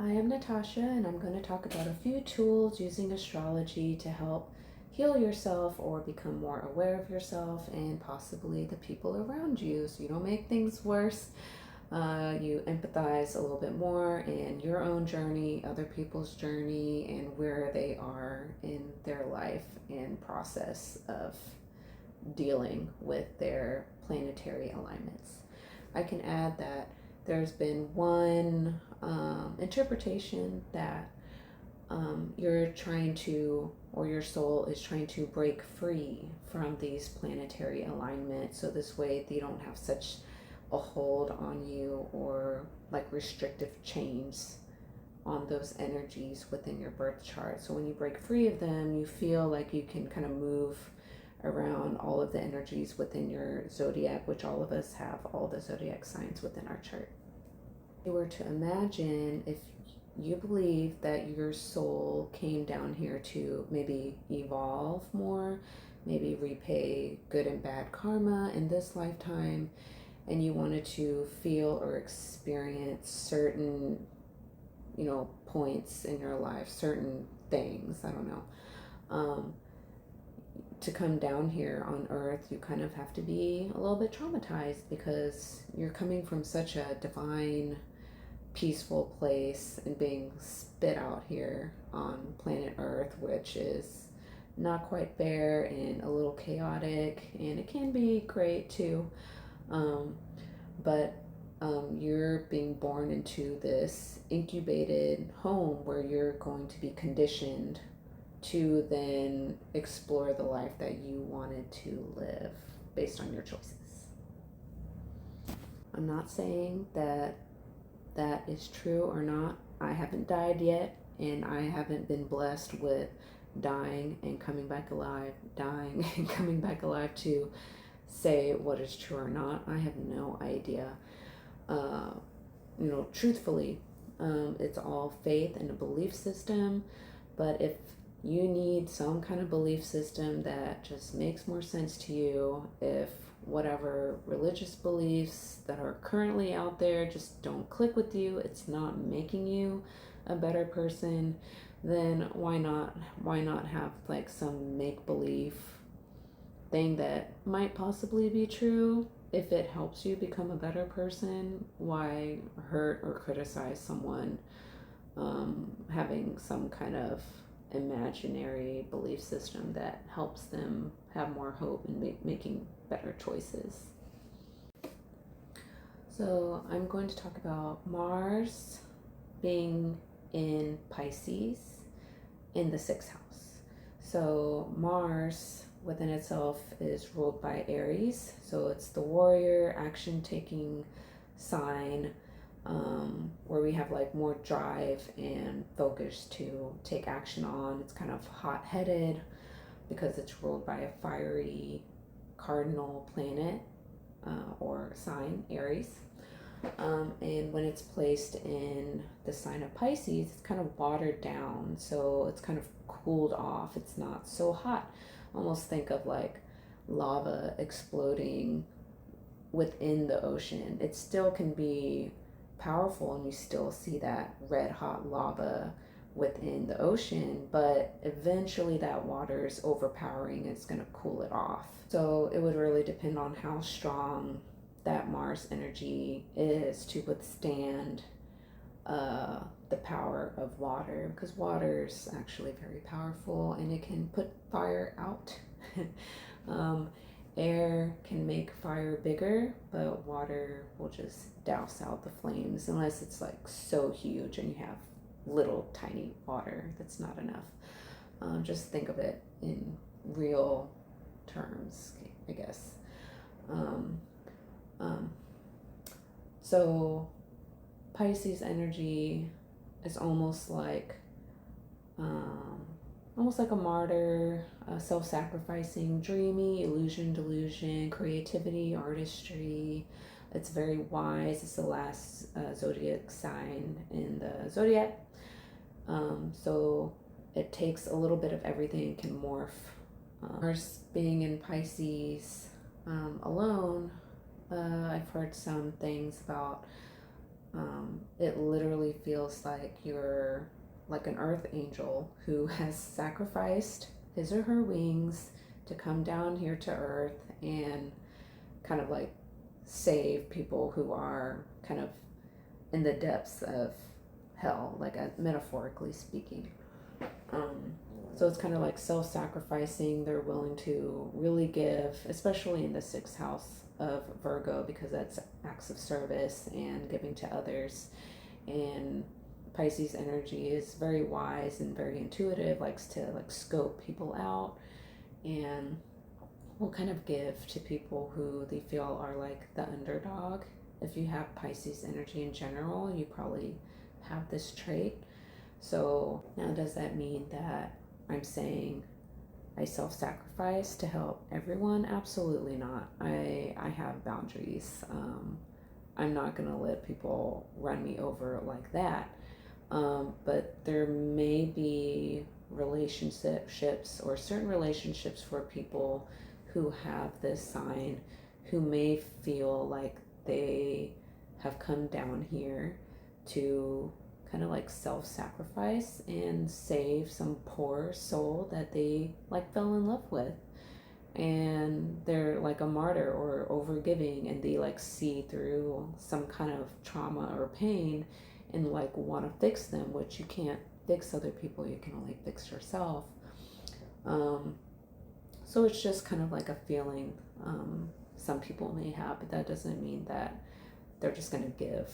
Hi, I'm Natasha, and I'm going to talk about a few tools using astrology to help heal yourself or become more aware of yourself and possibly the people around you so you don't make things worse. You empathize a little bit more in your own journey, other people's journey, and where they are in their life and process of dealing with their planetary alignments. I can add that there's been one interpretation that you're trying to, or your soul is trying to break free from these planetary alignments. So this way you don't have such a hold on you or like restrictive chains on those energies within your birth chart. So when you break free of them, you feel like you can kind of move around all of the energies within your zodiac, which all of us have all the zodiac signs within our chart. If you were to imagine, if you believe that your soul came down here to maybe evolve more, maybe repay good and bad karma in this lifetime, and you wanted to feel or experience certain, points in your life, certain things, I don't know, to come down here on earth, you kind of have to be a little bit traumatized because you're coming from such a divine, peaceful place and being spit out here on planet earth, which is not quite fair and a little chaotic, and it can be great too. But you're being born into this incubated home where you're going to be conditioned to then explore the life that you wanted to live based on your choices. I'm not saying that that is true or not. I haven't died yet, and I haven't been blessed with dying and coming back alive, dying and coming back alive to say what is true or not. I have no idea. Truthfully, it's all faith and a belief system, but if you need some kind of belief system that just makes more sense to you, if whatever religious beliefs that are currently out there just don't click with you, it's not making you a better person, then why not have like some make-believe thing that might possibly be true. If it helps you become a better person, why hurt or criticize someone having some kind of imaginary belief system that helps them have more hope in making better choices? So I'm going to talk about Mars being in Pisces in the 6th house. So Mars within itself is ruled by Aries, so it's the warrior, action taking sign, where we have like more drive and focus to take action on. It's kind of hot headed because it's ruled by a fiery cardinal planet or sign, Aries. And when it's placed in the sign of Pisces, it's kind of watered down, so it's kind of cooled off. It's not so hot. Almost think of like lava exploding within the ocean. It still can be powerful, and you still see that red hot lava within the ocean, but eventually that water is overpowering. It's going to cool it off. So it would really depend on how strong that Mars energy is to withstand the power of water, because water is actually very powerful and it can put fire out. Air can make fire bigger, but water will just douse out the flames unless it's like so huge and you have little tiny water. That's not enough. Just think of it in real terms, I guess. So Pisces energy is almost like a martyr, self-sacrificing, dreamy, illusion, delusion, creativity, artistry. It's very wise. It's the last zodiac sign in the zodiac. So it takes a little bit of everything, can morph. Mars being in Pisces alone, I've heard some things about It literally feels like you're like an earth angel who has sacrificed his or her wings to come down here to earth and kind of like save people who are kind of in the depths of hell, like metaphorically speaking. Um, so it's kind of like self sacrificing. They're willing to really give, especially in the sixth house of Virgo, because that's acts of service and giving to others. And Pisces energy is very wise and very intuitive, likes to like scope people out and will kind of give to people who they feel are like the underdog. If you have Pisces energy in general, you probably have this trait. So now, does that mean that I'm saying I self-sacrifice to help everyone? Absolutely not. I have boundaries. I'm not gonna let people run me over like that. But there may be relationships or certain relationships for people who have this sign who may feel like they have come down here to kind of like self-sacrifice and save some poor soul that they like fell in love with, and they're like a martyr or overgiving, and they like see through some kind of trauma or pain and like want to fix them, which you can't fix other people, you can only fix yourself. um, so it's just kind of like a feeling some people may have, but that doesn't mean that they're just going to give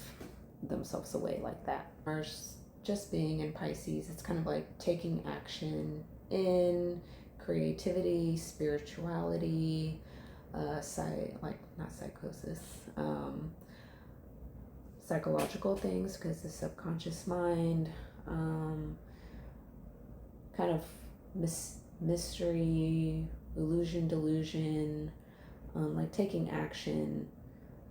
themselves away like that. Mars just being in Pisces, it's kind of like taking action in creativity, spirituality, like not psychosis, psychological things, because the subconscious mind, kind of mystery, illusion, delusion, like taking action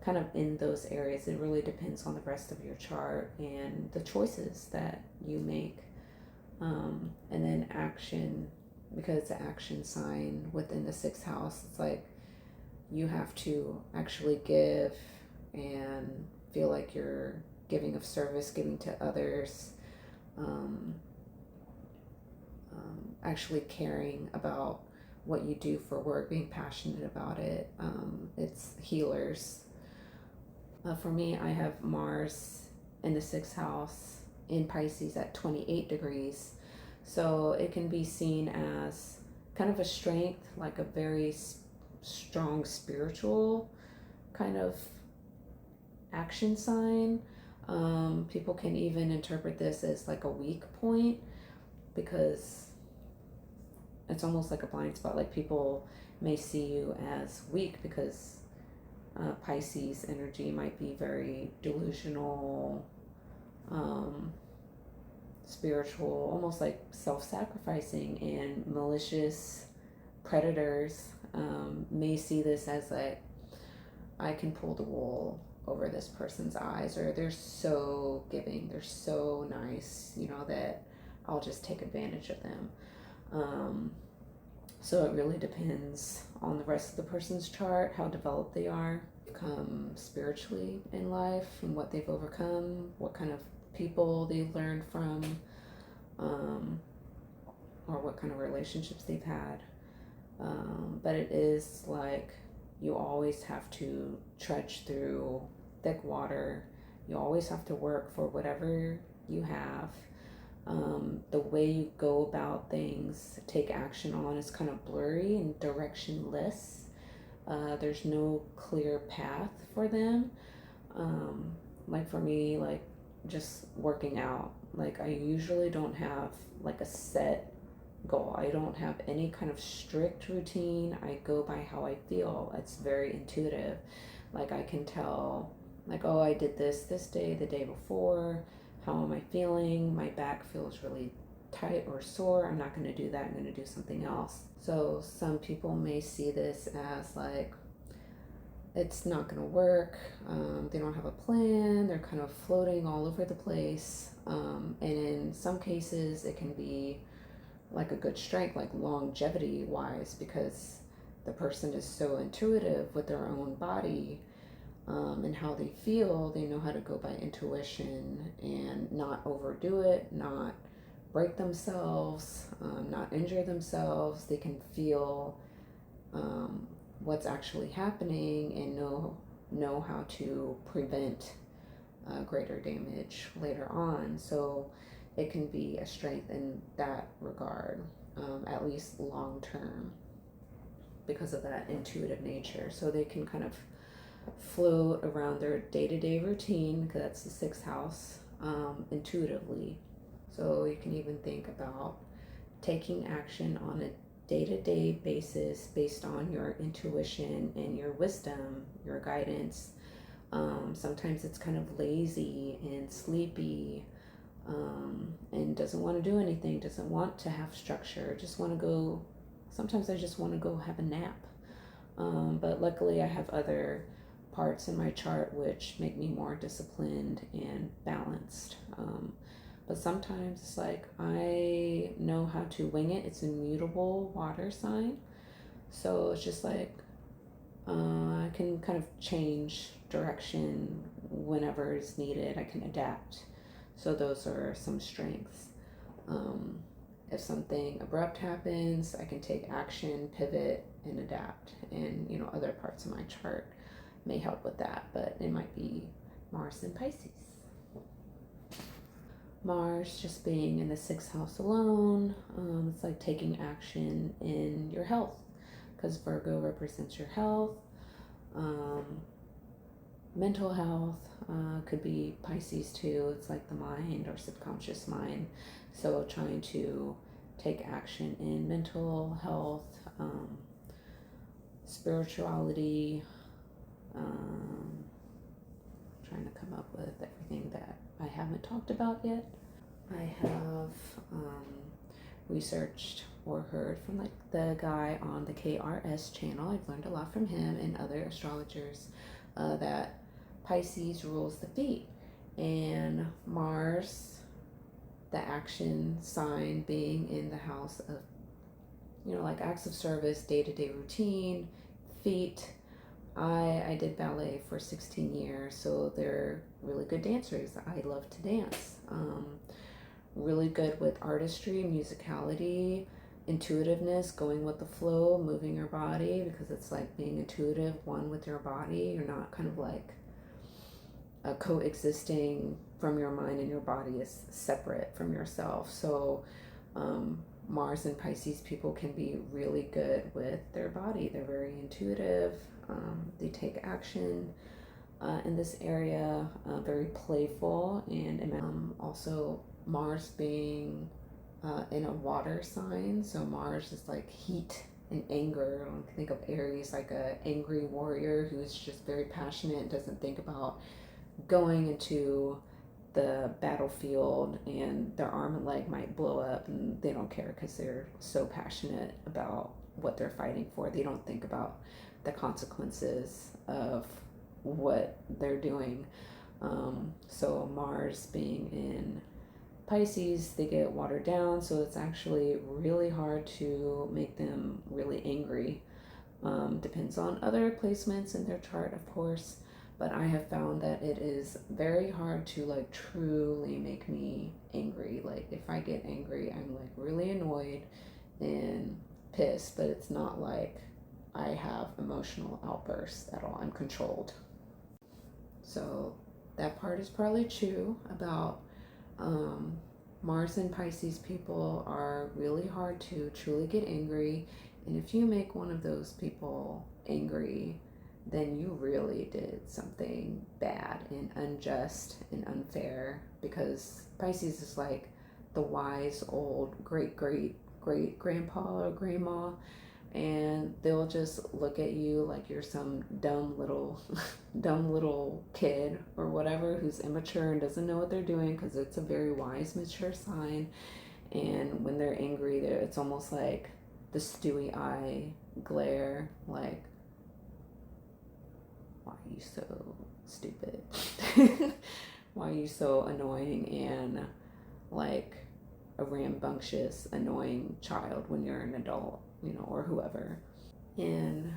kind of in those areas. It really depends on the rest of your chart and the choices that you make. And then action, because it's an action sign within the sixth house, it's like you have to actually give and feel like you're giving of service, giving to others, um, actually caring about what you do for work, being passionate about it. It's healers. For me, I have Mars in the sixth house in Pisces at 28 degrees. So it can be seen as kind of a strength, like a very strong spiritual kind of action sign. People can even interpret this as like a weak point, because it's almost like a blind spot. Like people may see you as weak because Pisces energy might be very delusional, spiritual, almost like self-sacrificing, and malicious predators may see this as like, I can pull the wool over this person's eyes, or they're so giving, they're so nice, that I'll just take advantage of them. So it really depends on the rest of the person's chart, how developed they are, come spiritually in life, and what they've overcome, what kind of people they've learned from, or what kind of relationships they've had. But it is like you always have to trudge through thick water. You always have to work for whatever you have. The way you go about things, take action on, is kind of blurry and directionless. There's no clear path for them. Like for me, like just working out, like I usually don't have like a set goal. I don't have any kind of strict routine. I go by how I feel. It's very intuitive. Like I can tell, like, oh, I did this day, the day before. How am I feeling? My back feels really tight or sore. I'm not going to do that. I'm going to do something else. So some people may see this as like, it's not going to work. They don't have a plan. They're kind of floating all over the place. And in some cases, it can be like a good strength, like longevity wise, because the person is so intuitive with their own body. and how they feel, they know how to go by intuition and not overdo it, not break themselves, not injure themselves. They can feel what's actually happening and know how to prevent greater damage later on. So it can be a strength in that regard, at least long term, because of that intuitive nature. So they can kind of float around their day-to-day routine, because that's the sixth house, intuitively. So you can even think about taking action on a day-to-day basis based on your intuition and your wisdom, your guidance. Sometimes it's kind of lazy and sleepy, and doesn't want to do anything, doesn't want to have structure, just want to go. Sometimes I just want to go have a nap. But luckily, I have other parts in my chart which make me more disciplined and balanced. But sometimes it's like I know how to wing it. It's a mutable water sign. So it's just like I can kind of change direction whenever is needed. I can adapt. So those are some strengths. If something abrupt happens, I can take action, pivot, and adapt. And other parts of my chart may help with that, but it might be Mars and Pisces. Mars just being in the sixth house alone, it's like taking action in your health, because Virgo represents your health, mental health, could be Pisces too. It's like the mind or subconscious mind. So trying to take action in mental health, spirituality, trying to come up with everything that I haven't talked about yet. I have researched or heard from like the guy on the KRS channel. I've learned a lot from him and other astrologers, that Pisces rules the feet, and Mars, the action sign, being in the house of like acts of service, day-to-day routine, feet. I did ballet for 16 years, so they're really good dancers. I love to dance. Really good with artistry, musicality, intuitiveness, going with the flow, moving your body, because it's like being intuitive, one with your body. You're not kind of like coexisting from your mind, and your body is separate from yourself. So Mars and Pisces people can be really good with their body. They're very intuitive. They take action in this area, very playful, and also Mars being in a water sign. So Mars is like heat and anger. I think of Aries like a angry warrior who's just very passionate and doesn't think about going into the battlefield, and their arm and leg might blow up and they don't care because they're so passionate about what they're fighting for. They don't think about the consequences of what they're doing. So Mars being in Pisces, they get watered down, so it's actually really hard to make them really angry. Depends on other placements in their chart, of course, but I have found that it is very hard to like truly make me angry. Like if I get angry, I'm like really annoyed and pissed, but it's not like I have emotional outbursts at all. I'm controlled. So that part is probably true about Mars and Pisces people are really hard to truly get angry. And if you make one of those people angry, then you really did something bad and unjust and unfair, because Pisces is like the wise old great grandpa or grandma, and they'll just look at you like you're some dumb little kid or whatever, who's immature and doesn't know what they're doing, because it's a very wise, mature sign. And when they're angry, it's almost like the stewy eye glare, like, why are you so stupid? Why are you so annoying and like a rambunctious, annoying child when you're an adult, or whoever. And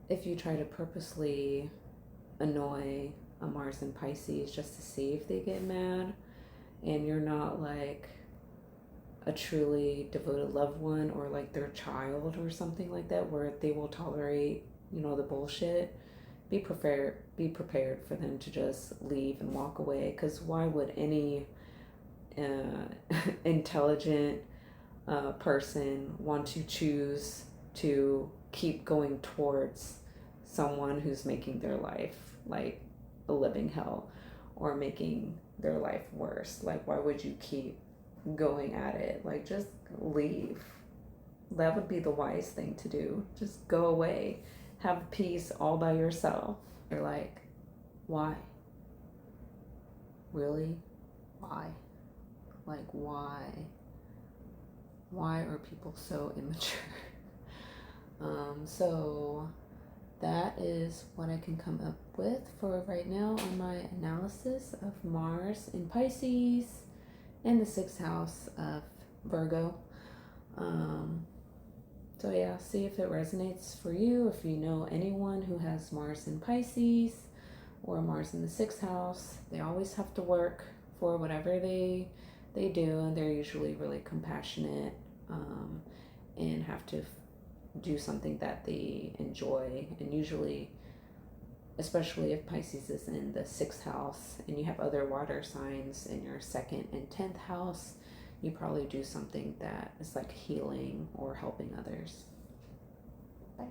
if you try to purposely annoy a Mars in Pisces just to see if they get mad, and you're not like a truly devoted loved one or like their child or something like that where they will tolerate, you know, the bullshit, be prepared for them to just leave and walk away, because why would any intelligent person want to choose to keep going towards someone who's making their life like a living hell or making their life worse? Like, why would you keep going at it? Like, just leave. That would be the wise thing to do. Just go away. Have peace all by yourself. You're like, why? Really? Why? Like, why? Why are people so immature? So that is what I can come up with for right now on my analysis of Mars in Pisces and the 6th house of Virgo. So yeah, see if it resonates for you. If you know anyone who has Mars in Pisces or Mars in the 6th house, they always have to work for whatever they do, and they're usually really compassionate, and have to do something that they enjoy. And usually, especially if Pisces is in the 6th house and you have other water signs in your 2nd and 10th house, you probably do something that is like healing or helping others. Bye.